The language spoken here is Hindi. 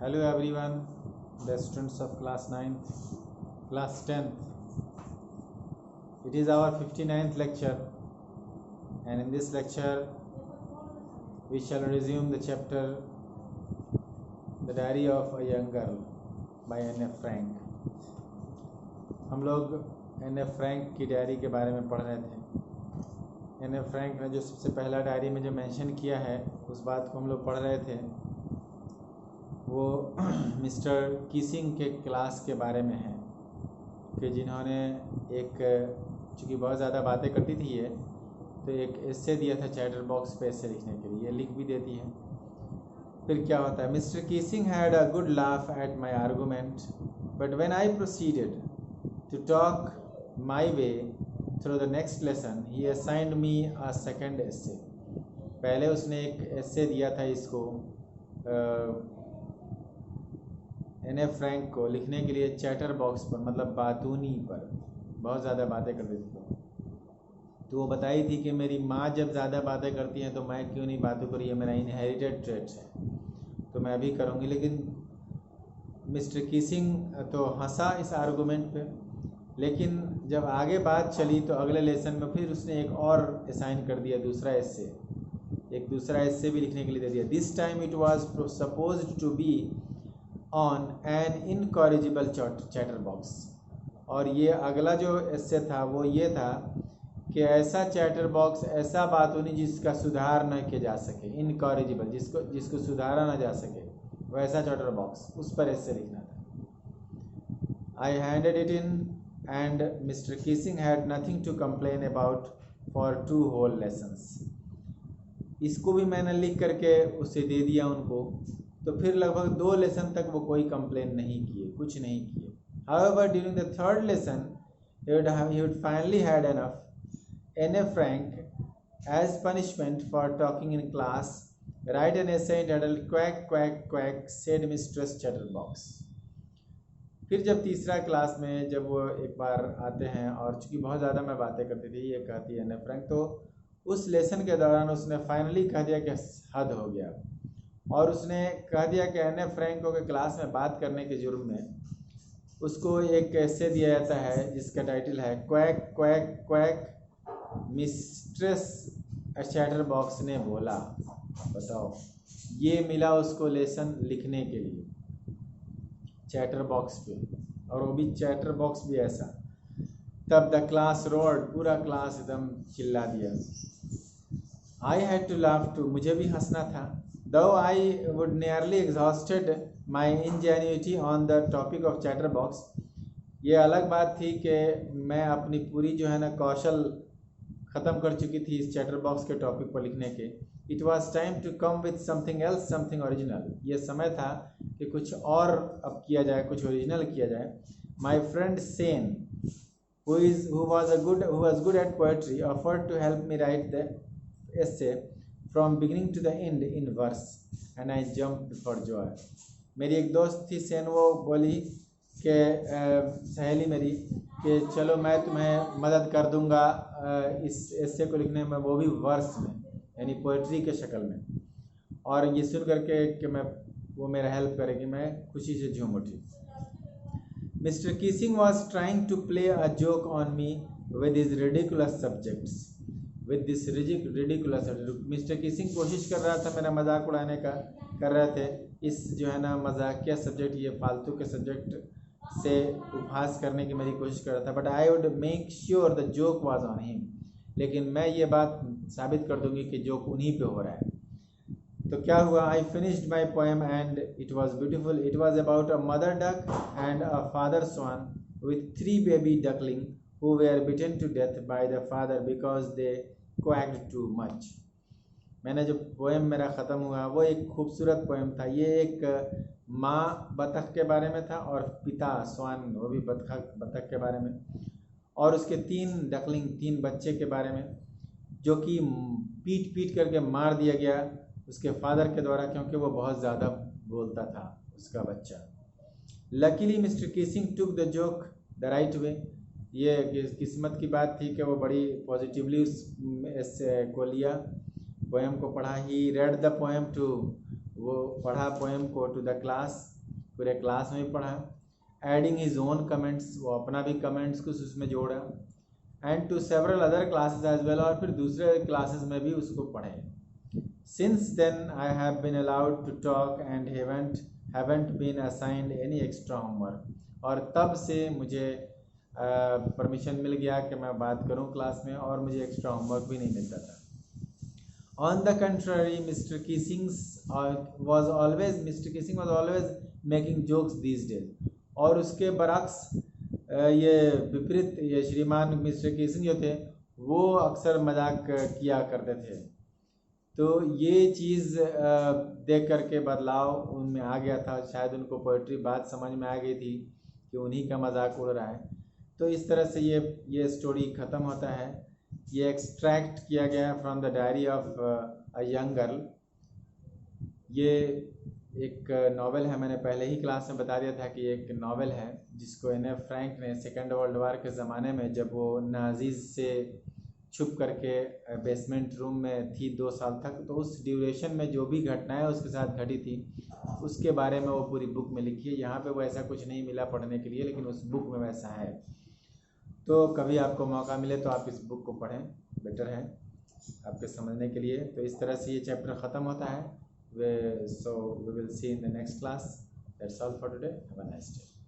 Hello everyone, the students of class 9th, class 10th. It is our 59th lecture, and in this lecture we shall resume the chapter The Diary of a Young Girl by N.F. Frank. हम लोग N.F. फ्रैंक की डायरी के बारे में पढ़ रहे थे। N.F. फ्रैंक ने जो सबसे पहला डायरी में जो मेंशन किया है उस बात को हम लोग पढ़ रहे थे, वो मिस्टर कीसिंग के क्लास के बारे में है कि जिन्होंने चूँकि बहुत ज़्यादा बातें करती थी ये, तो एक एस्से दिया था चैटर बॉक्स पे एस्से लिखने के लिए, ये लिख भी देती है। फिर क्या होता है, mister Keesing had a good laugh at my argument but when I proceeded to talk my way through the next lesson he assigned me a second essay. पहले उसने एक एस्से दिया था इसको N.F. फ्रैंक को लिखने के लिए चैटर बॉक्स पर, मतलब बातूनी पर, बहुत ज़्यादा बातें करती थी। तो वो बताई थी कि मेरी माँ जब ज़्यादा बातें करती हैं तो मैं क्यों नहीं बातों करी, ये मेरा इनहेरिटेड ट्रेट है, तो मैं भी करूँगी। लेकिन मिस्टर कीसिंग तो हंसा इस आर्गूमेंट पे, लेकिन जब आगे बात चली तो अगले लेसन में फिर उसने एक और असाइन कर दिया, एक दूसरा एस्से भी लिखने के लिए दे दिया। This time it was supposed to be on an incorrigible chatterbox. और ये अगला जो एस्से था वो ये था कि ऐसा चैटर बॉक्स, ऐसा बातूनी जिसका सुधार न किया जा सके, इनकॉरिजिबल, जिसको सुधारा ना जा सके, वैसा चैटर बॉक्स, उस पर एस्से लिखना था। I handed it in and mister Keesing had nothing to complain about for 2 whole lessons. इसको भी मैंने लिख करके उसे दे दिया उनको, तो फिर लगभग 2 लेसन तक वो कोई कंप्लेन नहीं किए, कुछ नहीं किए। However, during the 3rd lesson, he would finally had enough. N.F. Frank, as punishment for talking in class, write an essay entitled "Quack Quack Quack," said Mistress Chatterbox. फिर जब तीसरा क्लास में जब वो एक बार आते हैं, और चूँकि बहुत ज़्यादा मैं बातें करती थी, ये कहती है N.F. फ्रैंक, तो उस लेसन के दौरान उसने फाइनली कह दिया कि हद हो गया, और उसने कह दिया कि N.F. फ्रैंक को क्लास में बात करने के जुर्म में उसको एक एस्से दिया जाता है जिसका टाइटल है "quack quack quack mistress chatter box ने बोला"। बताओ, ये मिला उसको लेसन लिखने के लिए चैटर बॉक्स पे, और वो भी चैटर बॉक्स भी ऐसा। तब द क्लास रोड, पूरा क्लास एकदम चिल्ला दिया। I had to laugh too, मुझे भी हंसना था। Though I would nearly exhausted my ingenuity on the topic of chatterbox, ये अलग बात थी कि मैं अपनी पूरी जो है ना कौशल ख़त्म कर चुकी थी इस चैटर बॉक्स के टॉपिक पर लिखने के। It was time to come with something else, something original. ये समय था कि कुछ और अब किया जाए, कुछ ओरिजिनल किया जाए। My friend Sane, who was good at poetry, offered to help me write the essay from beginning to the end in verse, and I jumped for joy. मेरी एक दोस्त थी सेन, वो बोली कि सहेली मेरी, कि चलो मैं तुम्हें मदद कर दूंगा इस एस्से को लिखने में, वो भी वर्स में, यानी पोइट्री के शक्ल में। और ये सुन करके कि वो मेरा हेल्प करेगी, मैं खुशी से झूम उठी। Mister Keesing was trying to play a joke on me with his ridiculous subjects, with this ridiculous. Mister Keesing कोशिश कर रहा था मेरा मजाक उड़ाने का, कर रहे थे इस जो है ना मजाकिया सब्जेक्ट, ये फालतू के सब्जेक्ट से उपहास करने की मेरी कोशिश कर रहा था। But I would make sure the joke was on him, लेकिन मैं ये बात साबित कर दूंगी कि जोक उन्हीं पे हो रहा है। तो क्या हुआ, I finished my poem and it was beautiful. It was about a mother duck and a father swan with 3 baby duckling who were beaten to death by the father because they quacked too much. मैंने जो पोएम मेरा ख़त्म हुआ वो एक खूबसूरत पोएम था। ये एक माँ बतख के बारे में था और पिता स्वान, वो भी बतख के बारे में, और उसके 3 बच्चे के बारे में, जो कि पीट करके मार दिया गया उसके फादर के द्वारा, क्योंकि वो बहुत ज़्यादा बोलता था उसका बच्चा। Luckily mister Keesing took the joke the right way. ये किस्मत की बात थी कि वो बड़ी पॉजिटिवली उस एस्से को लिया, पोएम को पढ़ा। ही रेड द पोएम टू वो पढ़ा पोएम को टू द क्लास, पूरे क्लास में भी पढ़ा। एडिंग हिज ओन कमेंट्स, वो अपना भी कमेंट्स कुछ उसमें जोड़ा। And to several other classes as well, और फिर दूसरे क्लासेस में भी उसको पढ़े। Since then I have been allowed to talk and haven't been assigned any extra homework, और तब से मुझे परमिशन मिल गया कि मैं बात करूं क्लास में, और मुझे एक्स्ट्रा होमवर्क भी नहीं मिलता था। On the contrary, Mr. Kissing was always making jokes these days. और उसके बरक्स ये विपरीत, ये श्रीमान मिस्टर किसिंग जो थे वो अक्सर मजाक किया करते थे। तो ये चीज़ देख करके बदलाव उनमें आ गया था। शायद उनको पोइट्री बात समझ में आ गई थी कि उन्हीं का मजाक उड़ रहा है। तो इस तरह से ये स्टोरी ख़त्म होता है। ये एक्सट्रैक्ट किया गया from the diary of a young girl. ये एक नावल है, मैंने पहले ही क्लास में बता दिया था कि एक नावल है जिसको एन एफ फ्रैंक ने सेकेंड वर्ल्ड वार के ज़माने में, जब वो नाजीज़ से छुप करके बेसमेंट रूम में थी 2 साल तक, तो उस ड्यूरेशन में जो भी घटनाएं उसके साथ घटी थी उसके बारे में वो पूरी बुक में लिखी है। यहाँ पे वो ऐसा कुछ नहीं मिला पढ़ने के लिए, लेकिन उस बुक में वैसा है। तो कभी आपको मौका मिले तो आप इस बुक को पढ़ें, बेटर है आपके समझने के लिए। तो इस तरह से ये चैप्टर ख़त्म होता है। So we will see in the next class. That's all for today. Have a nice day.